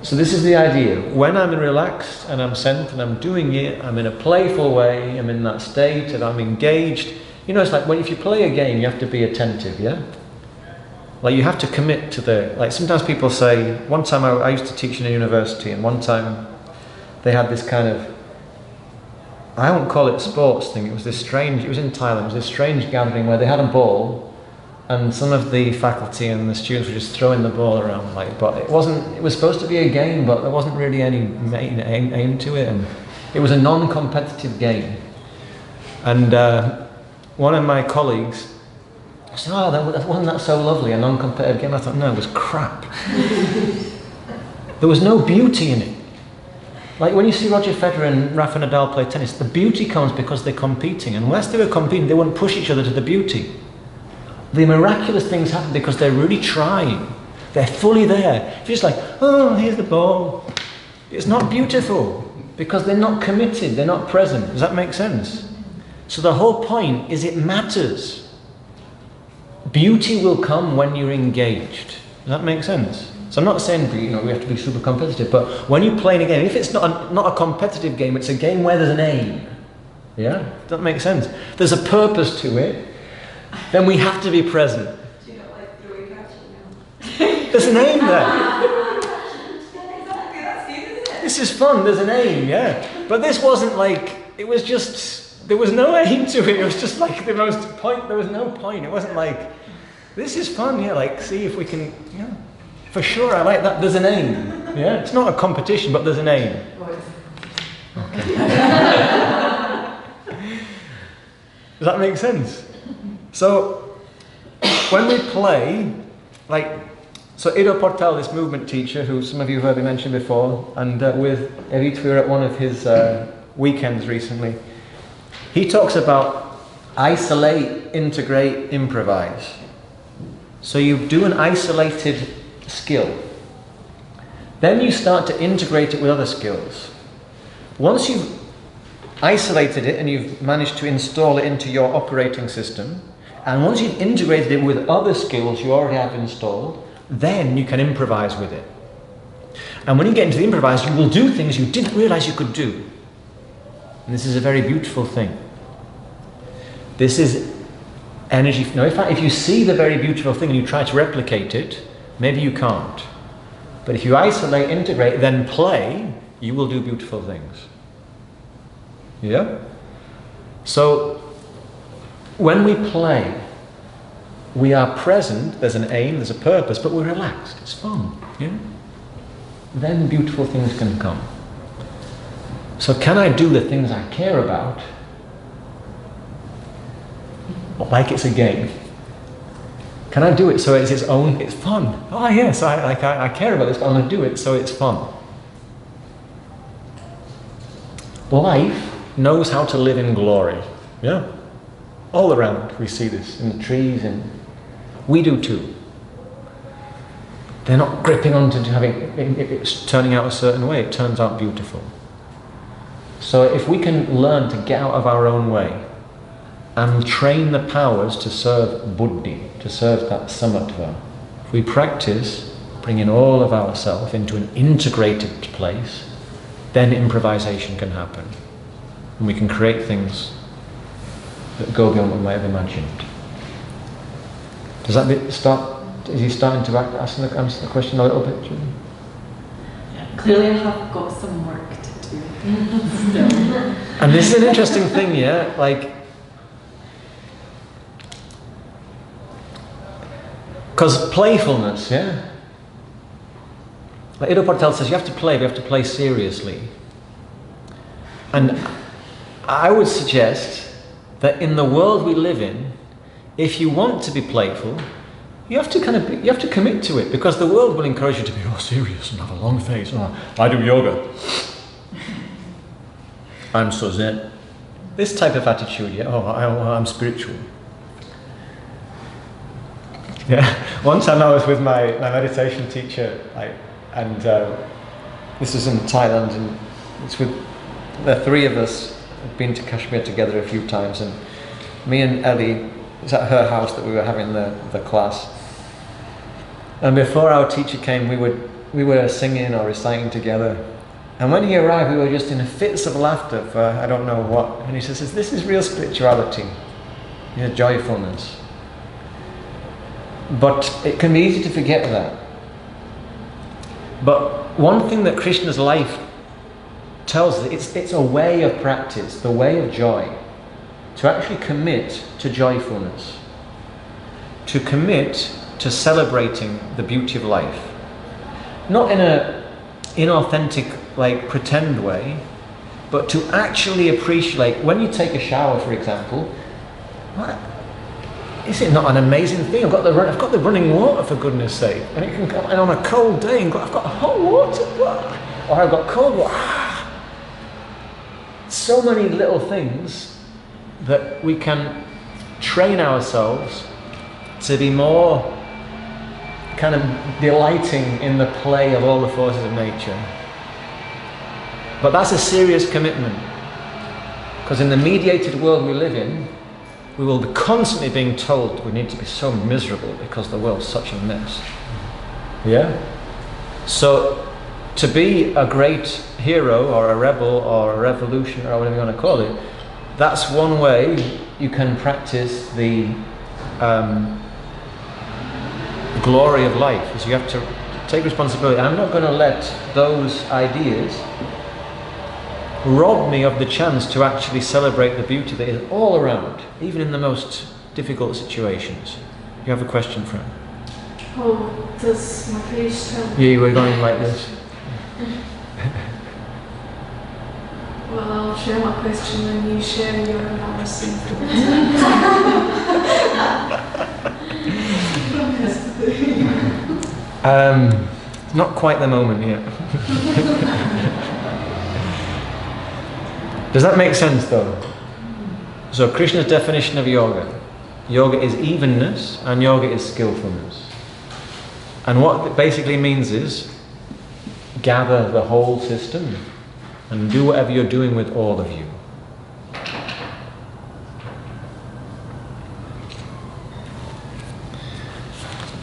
So this is the idea. When I'm relaxed and I'm centered and I'm doing it, I'm in a playful way, I'm in that state and I'm engaged. It's like if you play a game, you have to be attentive, yeah? Like you have to commit to like sometimes people say, one time I used to teach in a university, and one time they had this kind of, I won't call it a sports thing, it was in Thailand, it was this strange gathering where they had a ball, and some of the faculty and the students were just throwing the ball around, but it was supposed to be a game, but there wasn't really any main aim to it, and it was a non-competitive game. And one of my colleagues said, wasn't that so lovely, a non-competitive game? I thought, no, it was crap. There was no beauty in it. Like when you see Roger Federer and Rafa Nadal play tennis, the beauty comes because they're competing, and unless they were competing, they wouldn't push each other to the beauty. The miraculous things happen because they're really trying. They're fully there. If you're just like, oh, here's the ball. It's not beautiful because they're not committed, they're not present. Does that make sense? So the whole point is it matters. Beauty will come when you're engaged. Does that make sense? So I'm not saying we have to be super competitive, but when you play in a game, if it's not a competitive game, it's a game where there's an aim. Yeah? Does that make sense? There's a purpose to it. Then we have to be present. Do you not like throwing catching? There's an aim there. This is fun, there's an aim, yeah. But this wasn't there was no aim to it. It was just like there was no point. It wasn't like, this is fun, yeah, see if we can, yeah. For sure, I like that, there's an aim. Yeah, it's not a competition, but there's an aim. Okay. Does that make sense? So, when we play, so Ido Portal, this movement teacher, who some of you have heard me mention before, and with Evit, we were at one of his weekends recently. He talks about isolate, integrate, improvise. So you do an isolated skill. Then you start to integrate it with other skills. Once you've isolated it and you've managed to install it into your operating system, and once you've integrated it with other skills you already have installed, then you can improvise with it. And when you get into the improvise, you will do things you didn't realize you could do. And this is a very beautiful thing. This is energy. Now, if you see the very beautiful thing and you try to replicate it, maybe you can't. But if you isolate, integrate, then play, you will do beautiful things. Yeah? So, when we play, we are present, there's an aim, there's a purpose, but we're relaxed, it's fun. Yeah? Then beautiful things can come. So can I do the things I care about like it's a game? Can I do it so it's it's fun? Oh yes, I care about this, but I'm going to do it so it's fun. Life knows how to live in glory. Yeah? All around we see this, in the trees, and we do too. They're not gripping onto it's turning out a certain way, it turns out beautiful. So if we can learn to get out of our own way and train the powers to serve buddhi, to serve that samatva. If we practice bringing all of ourselves into an integrated place, then improvisation can happen. And we can create things that go beyond what we might have imagined. Does that bit start? Is he starting to answer the question a little bit, Julie? Yeah, clearly I have got some work to do still. And this is an interesting thing, yeah? Like, because playfulness, yeah? Like Ido Patel says, you have to play, but you have to play seriously. And I would suggest that in the world we live in, if you want to be playful, you have to you have to commit to it, because the world will encourage you to be serious and have a long face. Oh, I do yoga. I'm so zen. This type of attitude, yeah. I'm spiritual. Yeah. One time I was with my meditation teacher, and this was in Thailand, and it's with the three of us. Had been to Kashmir together a few times, and me and Ellie, it was at her house that we were having the class. And before our teacher came, we were singing or reciting together. And when he arrived, we were just in fits of laughter for I don't know what. And he says, "This is real spirituality, joyfulness." But it can be easy to forget that. But one thing that Krishna's life tells us, it's a way of practice, the way of joy, to actually commit to joyfulness, to commit to celebrating the beauty of life, not in a inauthentic, pretend way, but to actually appreciate. When you take a shower, for example, is it not an amazing thing? I've got the running water, for goodness sake, and it can come. And on a cold day, I've got hot water, or I've got cold water. So many little things that we can train ourselves to be more kind of delighting in the play of all the forces of nature. But that's a serious commitment, because in the mediated world we live in, we will be constantly being told we need to be so miserable because the world's such a mess. Yeah? So to be a great hero or a rebel or a revolutionary or whatever you want to call it, that's one way you can practice the glory of life. Is you have to take responsibility. I'm not going to let those ideas rob me of the chance to actually celebrate the beauty that is all around, even in the most difficult situations. You have a question, Fran? Oh, does my face tell? Yeah, you were going like this. Well, I'll share my question and you share your analysis. Not quite the moment yet. Does that make sense though? So Krishna's definition of yoga. Yoga is evenness and yoga is skillfulness. And what it basically means is gather the whole system and do whatever you're doing with all of you.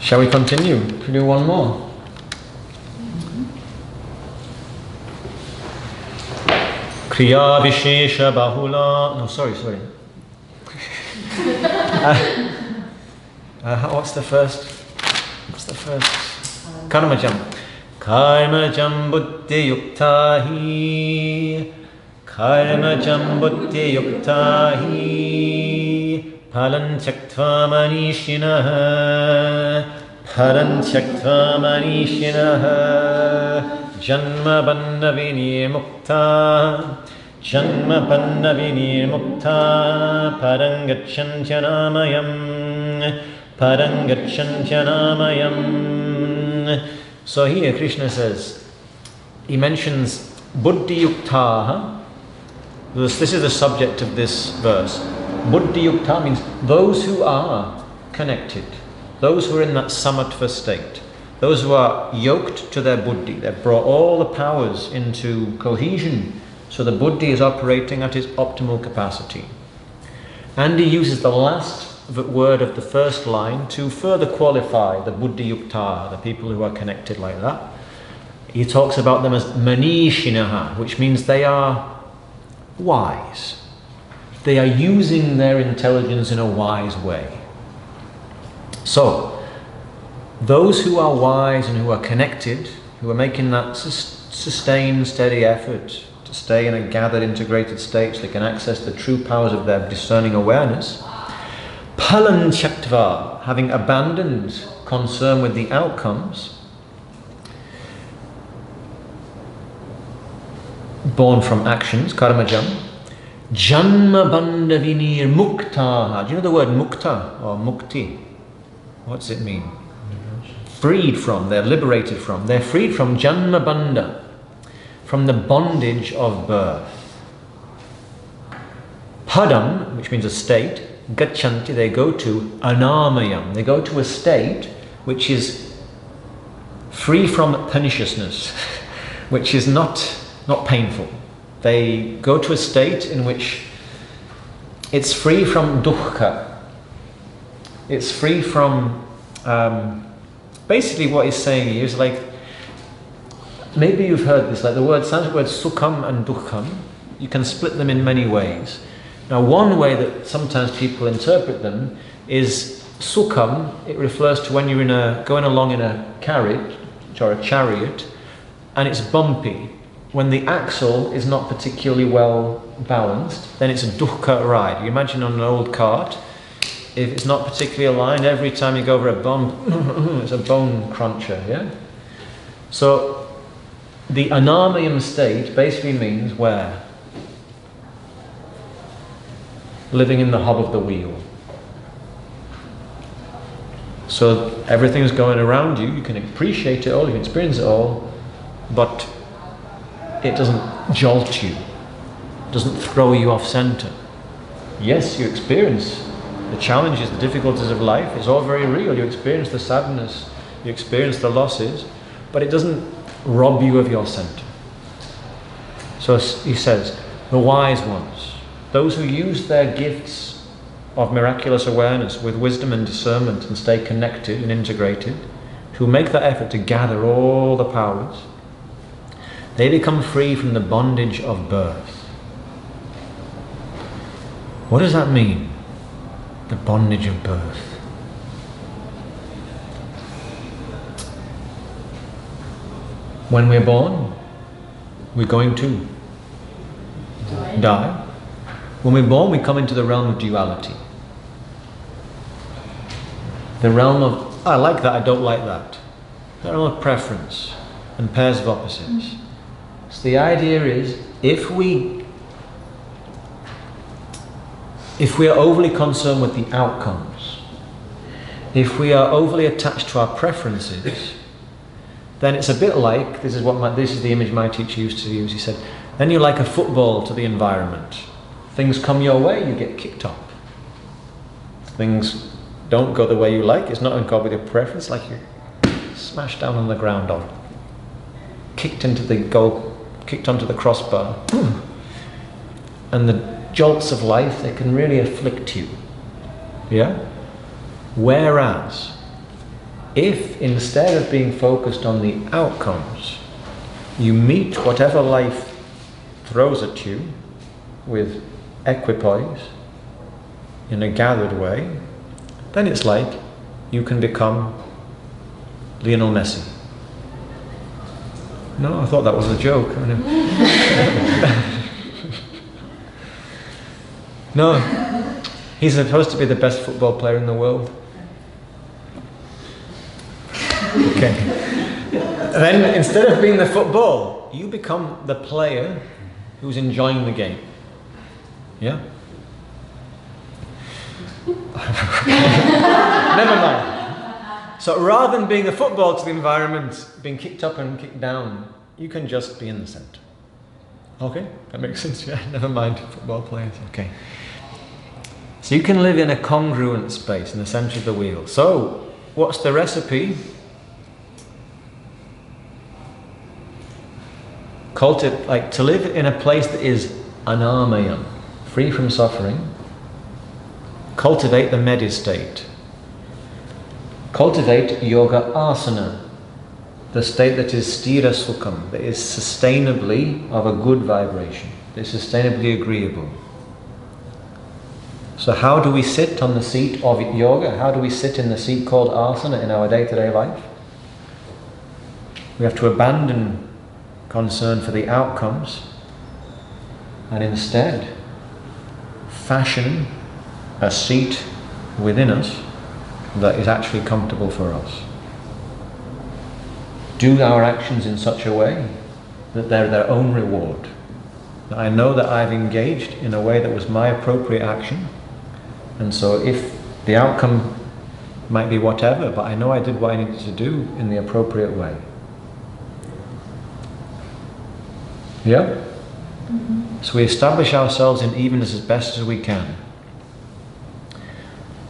Shall we continue? Should we do one more? Kriya Vishesha Bahula. No, sorry. What's the first? Karmajam. Karmajam buddhi yuktahi. Karmajam buddhi yuktahi. Palan tyaktva manishinaha. Paran tyaktva manishinaha. Janma bandha vinirmukta. Janma bandha vinirmukta. Parangacchantanamayam. Parangacchantanamayam. So here Krishna says, he mentions buddhi yuktaha. This is the subject of this verse. Buddhi yukta means those who are connected, those who are in that samatva state, those who are yoked to their buddhi. They've brought all the powers into cohesion, so the buddhi is operating at its optimal capacity. And he uses the last word of the first line to further qualify the buddhi yukta, the people who are connected like that. He talks about them as manishinaha, which means they are wise. They are using their intelligence in a wise way. So, those who are wise and who are connected, who are making that sustained, steady effort to stay in a gathered, integrated state so they can access the true powers of their discerning awareness, palan chaktva, having abandoned concern with the outcomes, born from actions, karmajam, janma bandha vinir muktaha. Do you know the word mukta or mukti? What does it mean? Freed from, they're liberated from. They're freed from janma bandha, from the bondage of birth. Padam, which means a state, gachanti, they go to anamayam. They go to a state which is free from perniciousness, which is not painful. They go to a state in which it's free from dukkha. It's free from... basically what he's saying here is like, maybe you've heard this, like the word, Sanskrit word sukham and dukkham, you can split them in many ways. Now one way that sometimes people interpret them is sukham, it refers to when you're going along in a carriage or a chariot and it's bumpy. When the axle is not particularly well balanced, then it's a dukkha ride. You imagine on an old cart, if it's not particularly aligned, every time you go over a bump, it's a bone cruncher, yeah? So, the anamayam state basically means where? Living in the hub of the wheel. So, everything's going around you, you can appreciate it all, you can experience it all, but it doesn't jolt you, it doesn't throw you off center. Yes, you experience the challenges, the difficulties of life, it's all very real. You experience the sadness, you experience the losses, but it doesn't rob you of your center. So he says, the wise ones, those who use their gifts of miraculous awareness with wisdom and discernment and stay connected and integrated, who make that effort to gather all the powers, they become free from the bondage of birth. What does that mean? The bondage of birth. When we're born, we're going to die. When we're born, we come into the realm of duality. The realm of, I like that, I don't like that. The realm of preference and pairs of opposites. So the idea is, if we are overly concerned with the outcomes, if we are overly attached to our preferences, then it's a bit like, this is the image my teacher used to use, he said, then you're like a football to the environment. Things come your way, you get kicked up. Things don't go the way you like, it's not in accord with your preference, like you're smashed down on the ground or kicked into the goal, kicked onto the crossbar. And the jolts of life, they can really afflict you. Yeah? Whereas, if instead of being focused on the outcomes, you meet whatever life throws at you with equipoise, in a gathered way, then it's like you can become Lionel Messi. No, I thought that was a joke. I know. No, he's supposed to be the best football player in the world. Okay. Then instead of being the football, you become the player who's enjoying the game. Yeah? Never mind. So rather than being a football to the environment, being kicked up and kicked down, you can just be in the center. Okay? That makes sense, yeah? Never mind football players. Okay. So you can live in a congruent space in the center of the wheel. So, what's the recipe? To live in a place that is anamayam, free from suffering, cultivate the medi state. Cultivate yoga asana, the state that is sthira sukham, that is sustainably of a good vibration, that is sustainably agreeable. So how do we sit on the seat of yoga? How do we sit in the seat called asana in our day-to-day life? We have to abandon concern for the outcomes and instead fashion a seat within us that is actually comfortable for us. Do our actions in such a way that they're their own reward. That I know that I've engaged in a way that was my appropriate action, and so if the outcome might be whatever, but I know I did what I needed to do in the appropriate way. Yeah? Mm-hmm. So we establish ourselves in evenness as best as we can.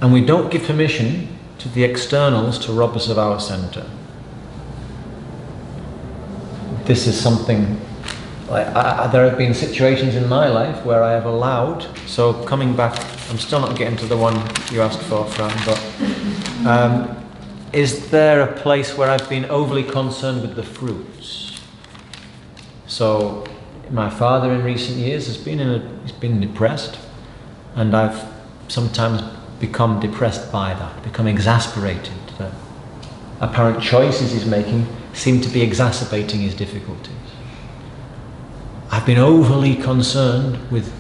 And we don't give permission to the externals to rob us of our center. This is something, there have been situations in my life where I have allowed, so coming back, I'm still not getting to the one you asked for, Fran, but is there a place where I've been overly concerned with the fruits? So my father in recent years he's been depressed, and I've sometimes become depressed by that, become exasperated. The apparent choices he's making seem to be exacerbating his difficulties. I've been overly concerned with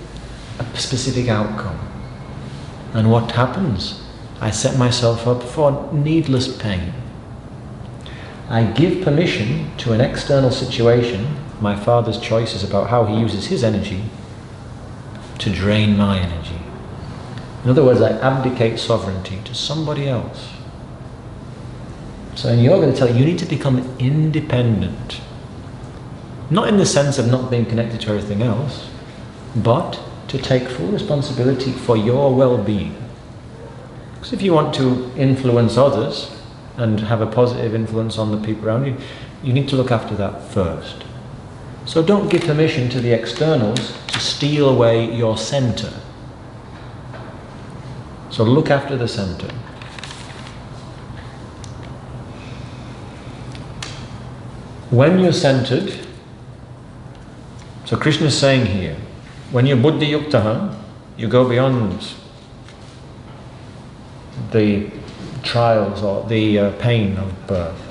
a specific outcome. And what happens? I set myself up for needless pain. I give permission to an external situation, my father's choices about how he uses his energy, to drain my energy. In other words, I abdicate sovereignty to somebody else. So in yoga they tell you need to become independent. Not in the sense of not being connected to everything else, but to take full responsibility for your well-being. Because if you want to influence others and have a positive influence on the people around you, you need to look after that first. So don't give permission to the externals to steal away your center. So look after the center. When you're centered, so Krishna is saying here, when you're buddhi yuktaha, you go beyond the trials or the pain of birth.